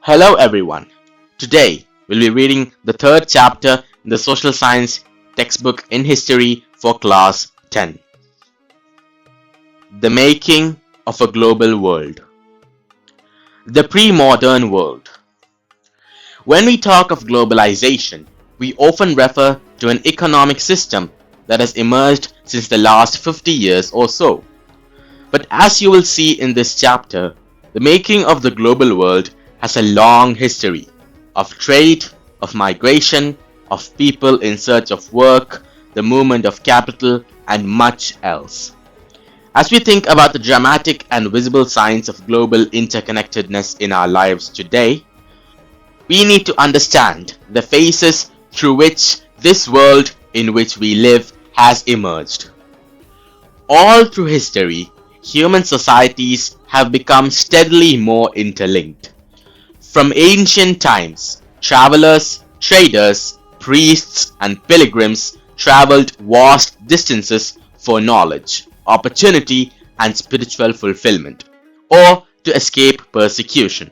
Hello everyone. Today we'll be reading the third chapter in the social science textbook in history for class 10. The making of a global world. The pre-modern world. When we talk of globalization, we often refer to an economic system that has emerged since the last 50 years or so. But as you will see in this chapter, the making of the global world has a long history of trade, of migration, of people in search of work, the movement of capital, and much else. As we think about the dramatic and visible signs of global interconnectedness in our lives today, we need to understand the phases through which this world in which we live has emerged. All through history, human societies have become steadily more interlinked. From ancient times, travelers, traders, priests, and pilgrims traveled vast distances for knowledge, opportunity, and spiritual fulfillment, or to escape persecution.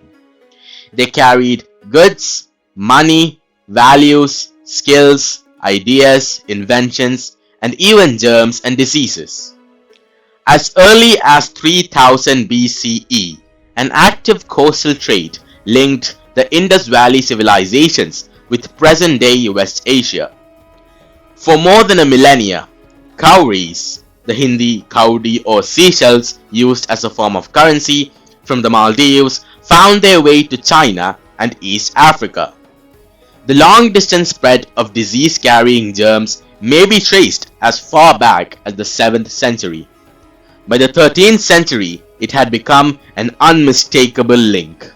They carried goods, money, values, skills, ideas, inventions, and even germs and diseases. As early as 3000 BCE, an active coastal trade linked the Indus Valley civilizations with present-day West Asia. For more than a millennia, cowries, the Hindi kaudi or seashells used as a form of currency from the Maldives, found their way to China and East Africa. The long-distance spread of disease-carrying germs may be traced as far back as the 7th century. By the 13th century, it had become an unmistakable link.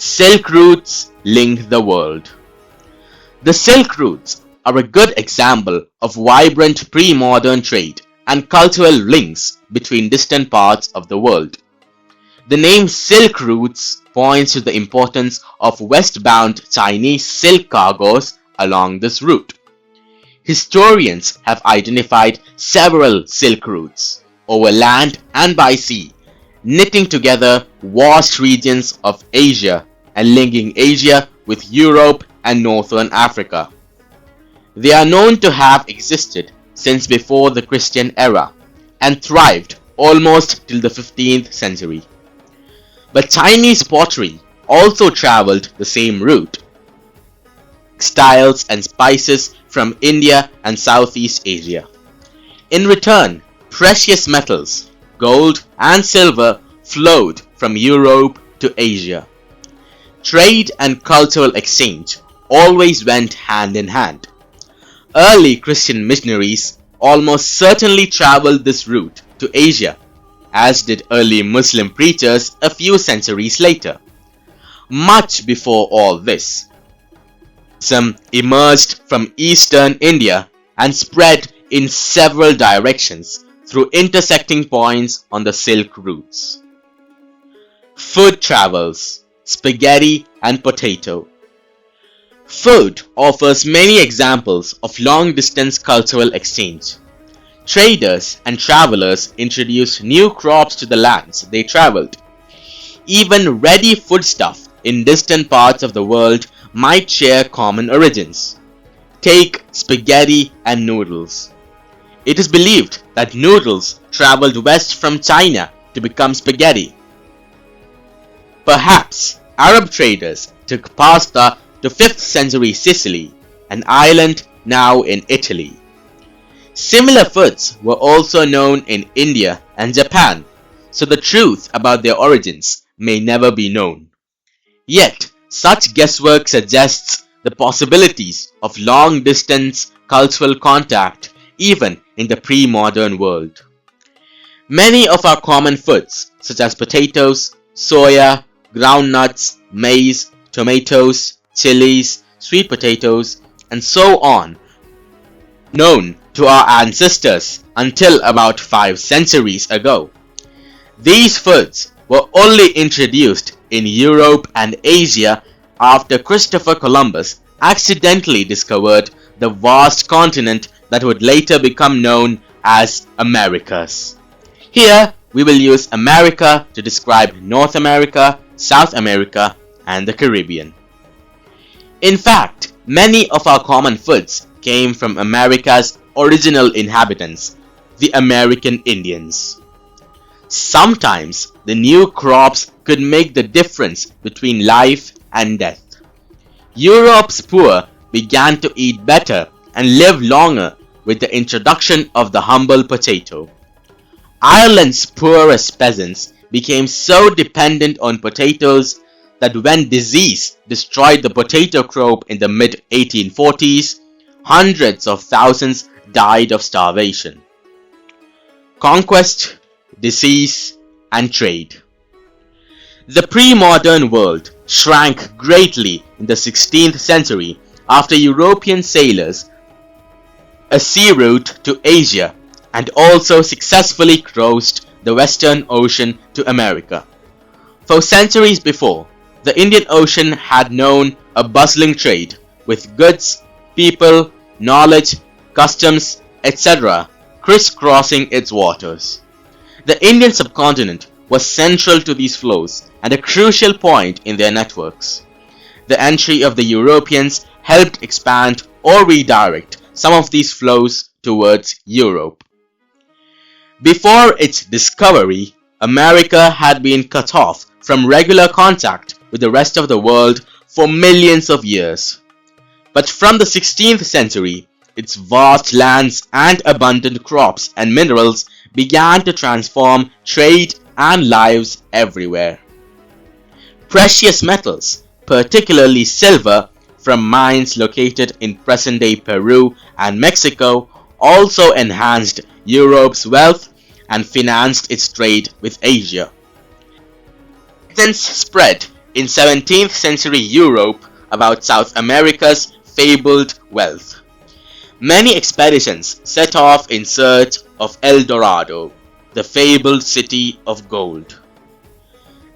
Silk routes link the world. The Silk routes are a good example of vibrant pre-modern trade and cultural links between distant parts of the world. The name Silk routes points to the importance of westbound Chinese silk cargoes along this route. Historians have identified several silk routes over land and by sea, knitting together vast regions of Asia and linking Asia with Europe and Northern Africa. They are known to have existed since before the Christian era and thrived almost till the 15th century. But Chinese pottery also traveled the same route. Textiles and spices from India and Southeast Asia. In return, precious metals, gold and silver flowed from Europe to Asia. Trade and cultural exchange always went hand in hand. Early Christian missionaries almost certainly traveled this route to Asia, as did early Muslim preachers a few centuries later. Much before all this, some emerged from eastern India and spread in several directions through intersecting points on the Silk routes. Food travels, spaghetti and potato. Food offers many examples of long-distance cultural exchange. Traders and travelers introduced new crops to the lands they traveled. Even ready foodstuff in distant parts of the world might share common origins. Take spaghetti and noodles. It is believed that noodles traveled west from China to become spaghetti. Perhaps Arab traders took pasta to 5th century Sicily, an island now in Italy. Similar foods were also known in India and Japan, so the truth about their origins may never be known. Yet, such guesswork suggests the possibilities of long-distance cultural contact even in the pre-modern world. Many of our common foods, such as potatoes, soya, groundnuts, maize, tomatoes, chilies, sweet potatoes, and so on, known to our ancestors until about 5 centuries ago. These foods were only introduced in Europe and Asia after Christopher Columbus accidentally discovered the vast continent that would later become known as Americas. Here we will use America to describe North America, South America, and the Caribbean. In fact, many of our common foods came from America's original inhabitants, the American Indians. Sometimes the new crops could make the difference between life and death. Europe's poor began to eat better and live longer with the introduction of the humble potato. Ireland's poorest peasants became so dependent on potatoes that when disease destroyed the potato crop in the mid-1840s, hundreds of thousands died of starvation. Conquest, disease, and trade. The pre-modern world shrank greatly in the 16th century after European sailors a sea route to Asia and also successfully crossed the Western Ocean to America. For centuries before, the Indian Ocean had known a bustling trade with goods, people, knowledge, customs, etc. crisscrossing its waters. The Indian subcontinent was central to these flows and a crucial point in their networks. The entry of the Europeans helped expand or redirect some of these flows towards Europe. Before its discovery, America had been cut off from regular contact with the rest of the world for millions of years. But from the 16th century, its vast lands and abundant crops and minerals began to transform trade and lives everywhere. Precious metals, particularly silver, from mines located in present-day Peru and Mexico, also enhanced Europe's wealth and financed its trade with Asia. Emergence spread in 17th century Europe about South America's fabled wealth. Many expeditions set off in search of El Dorado, the fabled city of gold.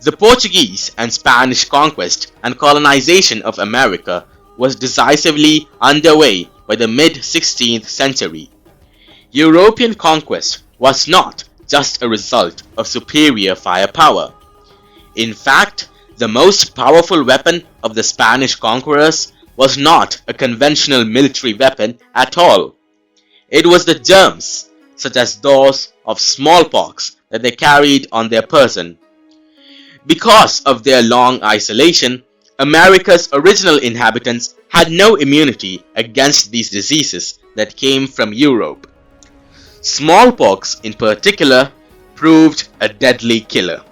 The Portuguese and Spanish conquest and colonization of America was decisively underway by the mid-16th century. European conquest was not just a result of superior firepower. In fact, the most powerful weapon of the Spanish conquerors was not a conventional military weapon at all. It was the germs, such as those of smallpox, that they carried on their person. Because of their long isolation, America's original inhabitants had no immunity against these diseases that came from Europe. Smallpox, in particular, proved a deadly killer.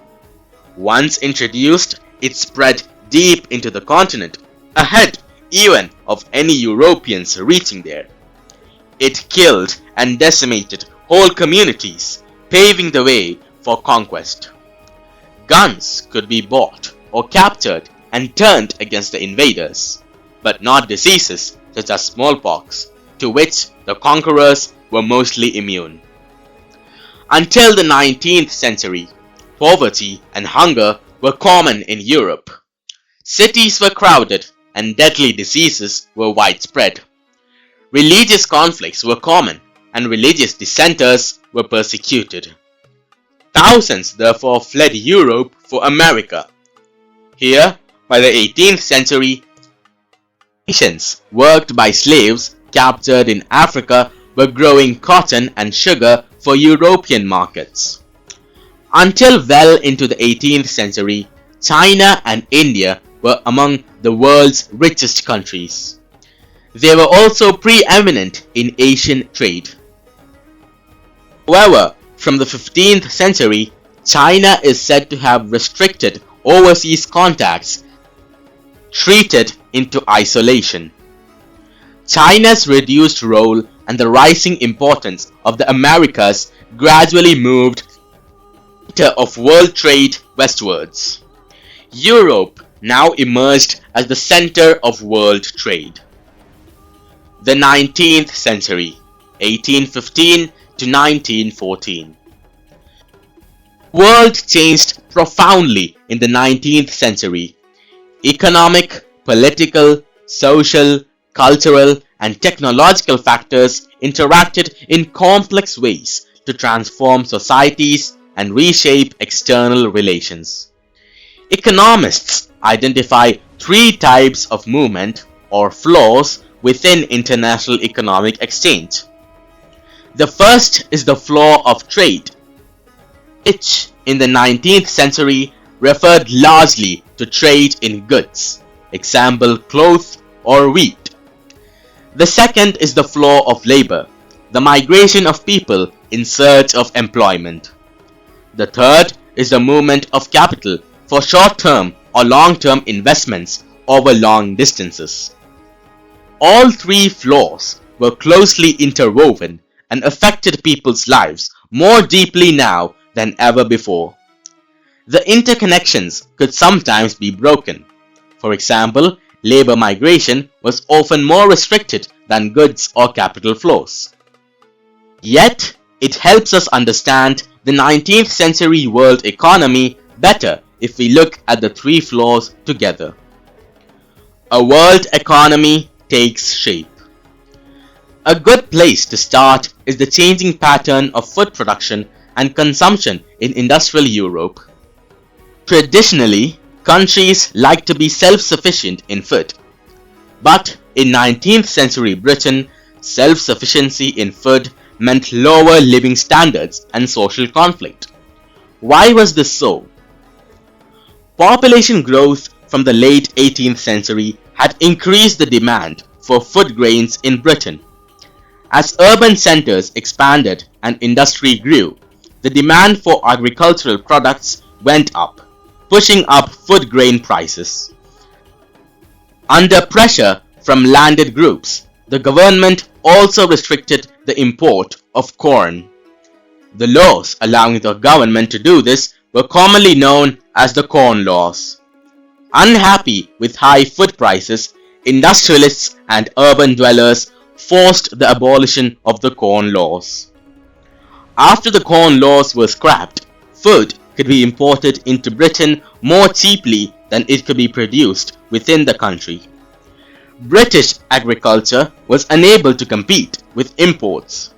Once introduced, it spread deep into the continent, ahead even of any Europeans reaching there. It killed and decimated whole communities, paving the way for conquest. Guns could be bought or captured and turned against the invaders, but not diseases such as smallpox, to which the conquerors were mostly immune. Until the 19th century, poverty and hunger were common in Europe. Cities were crowded and deadly diseases were widespread. Religious conflicts were common and religious dissenters were persecuted. Thousands therefore fled Europe for America. Here, by the 18th century, nations worked by slaves captured in Africa were growing cotton and sugar for European markets. Until well into the 18th century, China and India were among the world's richest countries. They were also preeminent in Asian trade. However, from the 15th century, China is said to have restricted overseas contacts, treated into isolation. China's reduced role and the rising importance of the Americas gradually moved the center of world trade westwards. Europe now emerged as the center of world trade. The 19th century, 1815 to 1914. The world changed profoundly in the 19th century. Economic, political, social, cultural, and technological factors interacted in complex ways to transform societies and reshape external relations. Economists identify three types of movement or flows within international economic exchange. The first is the flow of trade, which in the 19th century referred largely to trade in goods, example cloth or wheat. The second is the flow of labor, the migration of people in search of employment. The third is the movement of capital for short-term or long-term investments over long distances. All three flows were closely interwoven and affected people's lives more deeply now than ever before. The interconnections could sometimes be broken. For example, labor migration was often more restricted than goods or capital flows. Yet, it helps us understand the 19th century world economy better if we look at the three flows together. A world economy takes shape. A good place to start is the changing pattern of food production and consumption in industrial Europe. Traditionally, countries like to be self-sufficient in food. But in 19th century Britain, self-sufficiency in food meant lower living standards and social conflict. Why was this so? Population growth from the late 18th century had increased the demand for food grains in Britain. As urban centers expanded and industry grew, the demand for agricultural products went up, pushing up food grain prices. Under pressure from landed groups, the government also restricted the import of corn. The laws allowing the government to do this were commonly known as the Corn Laws. Unhappy with high food prices, industrialists and urban dwellers forced the abolition of the Corn Laws. After the Corn Laws were scrapped, food could be imported into Britain more cheaply than it could be produced within the country. British agriculture was unable to compete with imports.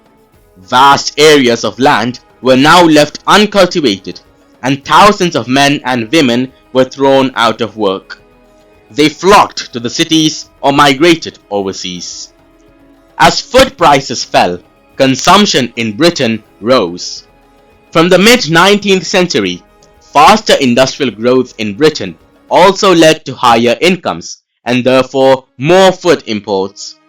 Vast areas of land were now left uncultivated, and thousands of men and women were thrown out of work. They flocked to the cities or migrated overseas. As food prices fell, consumption in Britain rose. From the mid-19th century, faster industrial growth in Britain also led to higher incomes and therefore more food imports.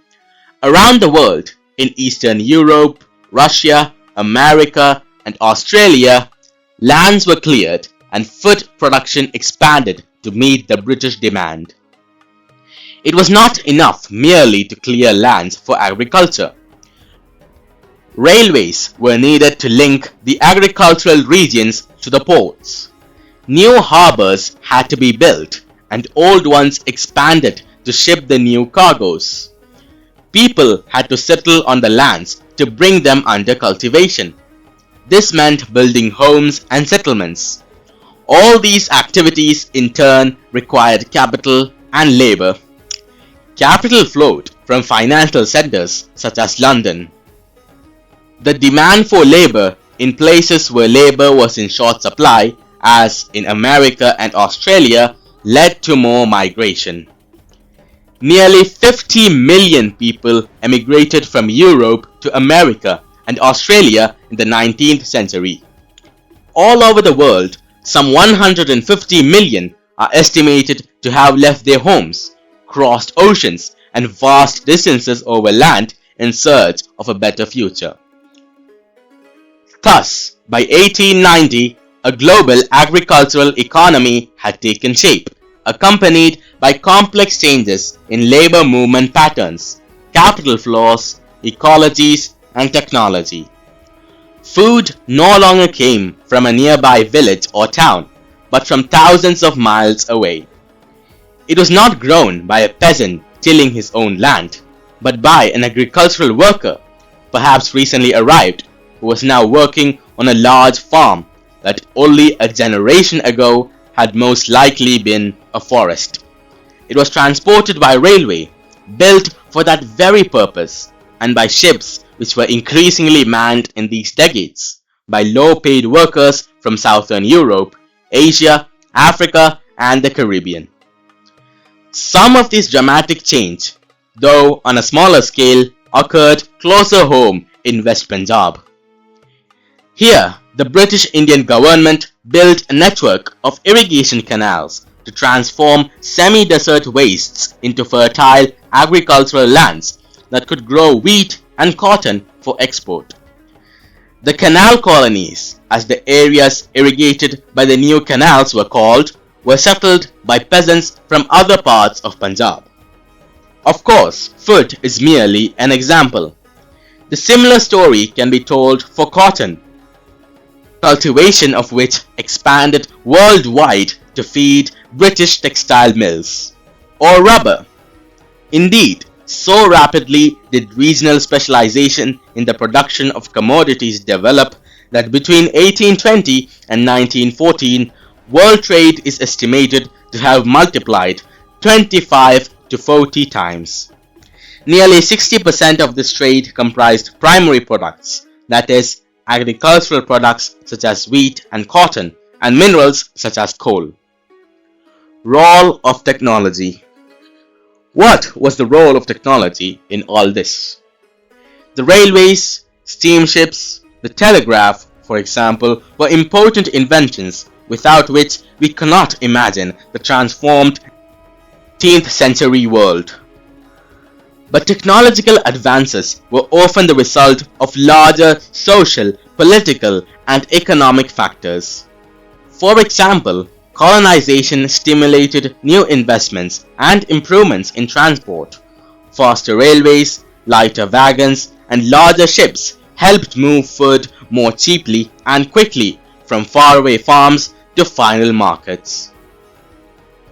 Around the world, in Eastern Europe, Russia, America, and Australia, lands were cleared and food production expanded to meet the British demand. It was not enough merely to clear lands for agriculture. Railways were needed to link the agricultural regions to the ports. New harbors had to be built and old ones expanded to ship the new cargoes. People had to settle on the lands to bring them under cultivation. This meant building homes and settlements. All these activities in turn required capital and labor. Capital flowed from financial centers such as London. The demand for labor in places where labor was in short supply, as in America and Australia, led to more migration. Nearly 50 million people emigrated from Europe to America and Australia in the 19th century. All over the world, some 150 million are estimated to have left their homes, crossed oceans and vast distances over land in search of a better future. Thus, by 1890, a global agricultural economy had taken shape, accompanied by complex changes in labor movement patterns, capital flows, ecologies, and technology. Food no longer came from a nearby village or town, but from thousands of miles away. It was not grown by a peasant tilling his own land, but by an agricultural worker, perhaps recently arrived, who was now working on a large farm that only a generation ago had most likely been a forest. It was transported by railway, built for that very purpose, and by ships which were increasingly manned in these decades by low-paid workers from Southern Europe, Asia, Africa, and the Caribbean. Some of this dramatic change, though on a smaller scale, occurred closer home in West Punjab. Here, the British Indian government built a network of irrigation canals to transform semi-desert wastes into fertile agricultural lands that could grow wheat and cotton for export. The canal colonies, as the areas irrigated by the new canals were called, were settled by peasants from other parts of Punjab. Of course, food is merely an example. The similar story can be told for cotton, cultivation of which expanded worldwide to feed British textile mills, or rubber. Indeed, so rapidly did regional specialization in the production of commodities develop that between 1820 and 1914, world trade is estimated to have multiplied 25 to 40 times. Nearly 60% of this trade comprised primary products, that is, agricultural products such as wheat and cotton, and minerals such as coal. Role of technology. What was the role of technology in all this? The railways, steamships, the telegraph, for example, were important inventions without which we cannot imagine the transformed 19th century world. But technological advances were often the result of larger social, political, and economic factors. For example, colonization stimulated new investments and improvements in transport. Faster railways, lighter wagons, and larger ships helped move food more cheaply and quickly from faraway farms to final markets.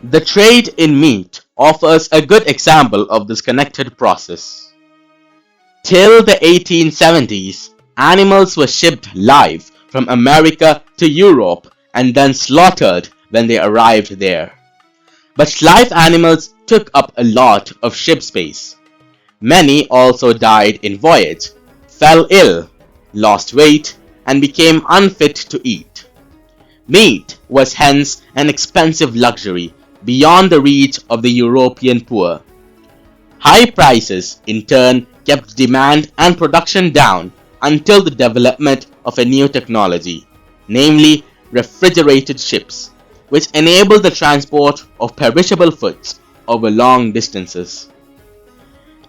The trade in meat offers a good example of this connected process. Till the 1870s, animals were shipped live from America to Europe and then slaughtered when they arrived there. But live animals took up a lot of ship space. Many also died in voyage, fell ill, lost weight, and became unfit to eat. Meat was hence an expensive luxury beyond the reach of the European poor. High prices, in turn, kept demand and production down until the development of a new technology, namely refrigerated ships, which enabled the transport of perishable foods over long distances.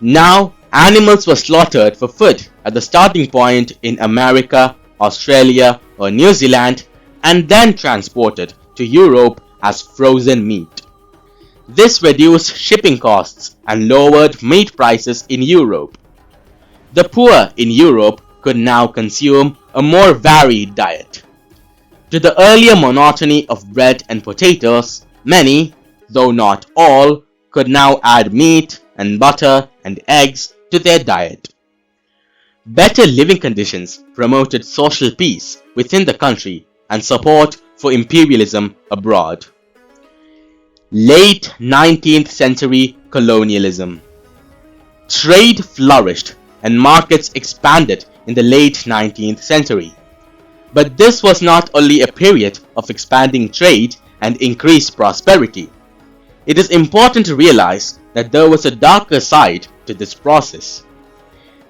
Now, animals were slaughtered for food at the starting point in America, Australia, or New Zealand, and then transported to Europe as frozen meat. This reduced shipping costs and lowered meat prices in Europe. The poor in Europe could now consume a more varied diet. To the earlier monotony of bread and potatoes, many, though not all, could now add meat and butter and eggs to their diet. Better living conditions promoted social peace within the country and support for imperialism abroad. Late 19th century colonialism. Trade flourished and markets expanded in the late 19th century. But this was not only a period of expanding trade and increased prosperity. It is important to realize that there was a darker side to this process.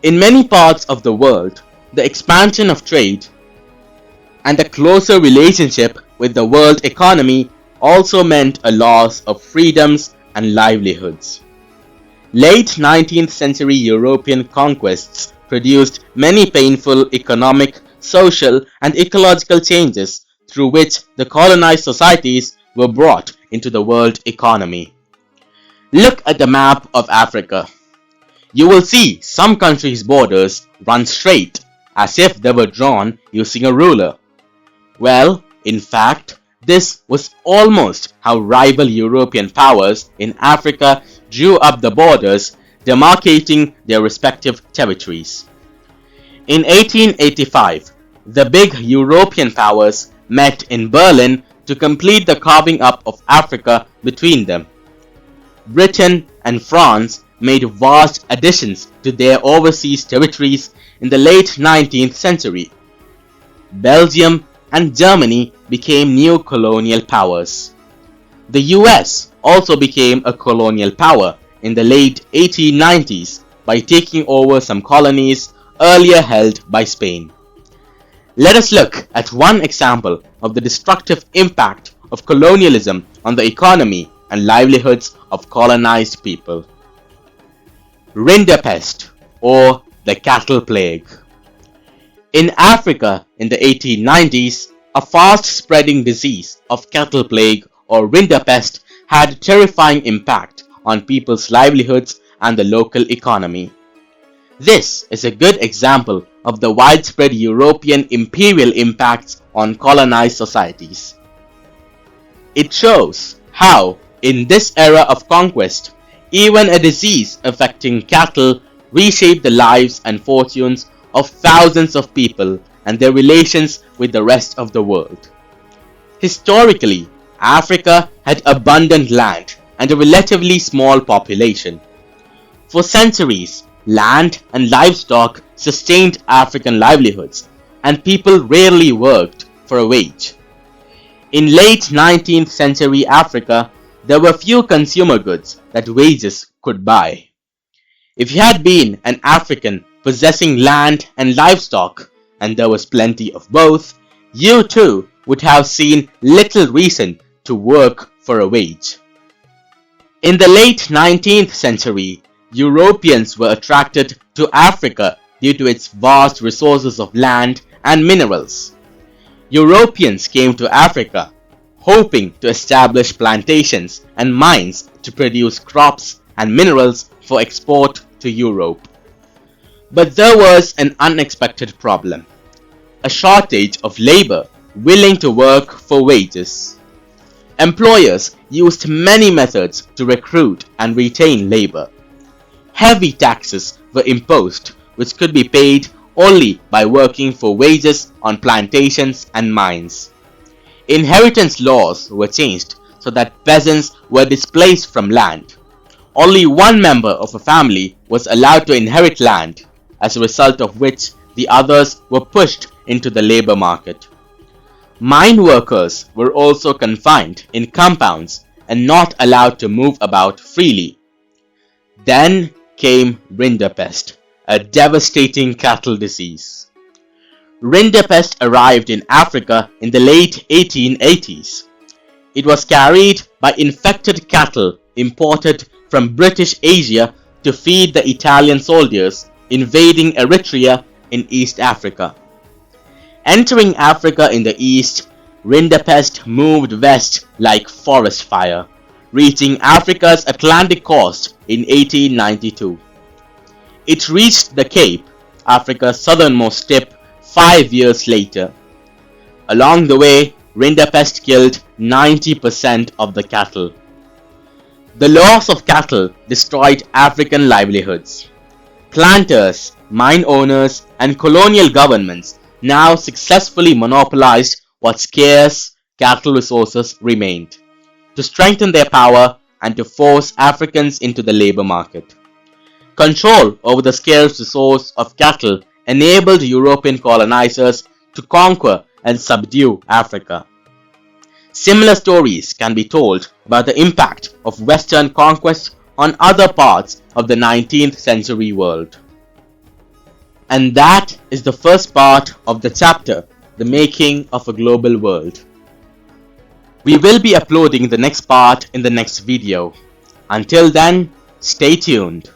In many parts of the world, the expansion of trade and a closer relationship with the world economy also meant a loss of freedoms and livelihoods. Late 19th century European conquests produced many painful economic, social, and ecological changes through which the colonized societies were brought into the world economy. Look at the map of Africa. You will see some countries' borders run straight, as if they were drawn using a ruler. Well, in fact, this was almost how rival European powers in Africa drew up the borders, demarcating their respective territories. In 1885, the big European powers met in Berlin to complete the carving up of Africa between them. Britain and France made vast additions to their overseas territories in the late 19th century. Belgium and Germany became new colonial powers. The US also became a colonial power in the late 1890s by taking over some colonies earlier held by Spain. Let us look at one example of the destructive impact of colonialism on the economy and livelihoods of colonized people. Rinderpest, or the cattle plague. In Africa in the 1890s, a fast-spreading disease of cattle plague or rinderpest had a terrifying impact on people's livelihoods and the local economy. This is a good example of the widespread European imperial impacts on colonized societies. It shows how, in this era of conquest, even a disease affecting cattle reshaped the lives and fortunes of thousands of people and their relations with the rest of the world. Historically, Africa had abundant land and a relatively small population. For centuries, land and livestock sustained African livelihoods, and people rarely worked for a wage. In late 19th century Africa, there were few consumer goods that wages could buy. If you had been an African possessing land and livestock, and there was plenty of both, you too would have seen little reason to work for a wage. In the late 19th century, Europeans were attracted to Africa due to its vast resources of land and minerals. Europeans came to Africa hoping to establish plantations and mines to produce crops and minerals for export to Europe. But there was an unexpected problem: a shortage of labor willing to work for wages. Employers used many methods to recruit and retain labor. Heavy taxes were imposed, which could be paid only by working for wages on plantations and mines. Inheritance laws were changed so that peasants were displaced from land. Only one member of a family was allowed to inherit land, as a result of which the others were pushed into the labor market. Mine workers were also confined in compounds and not allowed to move about freely. Then came rinderpest, a devastating cattle disease. Rinderpest arrived in Africa in the late 1880s. It was carried by infected cattle imported from British Asia to feed the Italian soldiers invading Eritrea in East Africa. Entering Africa in the east, rinderpest moved west like forest fire, reaching Africa's Atlantic coast in 1892. It reached the Cape, Africa's southernmost tip, 5 years later. Along the way, rinderpest killed 90% of the cattle. The loss of cattle destroyed African livelihoods. Planters, mine owners, and colonial governments now successfully monopolized what scarce cattle resources remained, to strengthen their power and to force Africans into the labor market. Control over the scarce resource of cattle enabled European colonizers to conquer and subdue Africa. Similar stories can be told about the impact of Western conquest on other parts of the 19th century world. And that is the first part of the chapter, The Making of a Global World. We will be uploading the next part in the next video. Until then, stay tuned.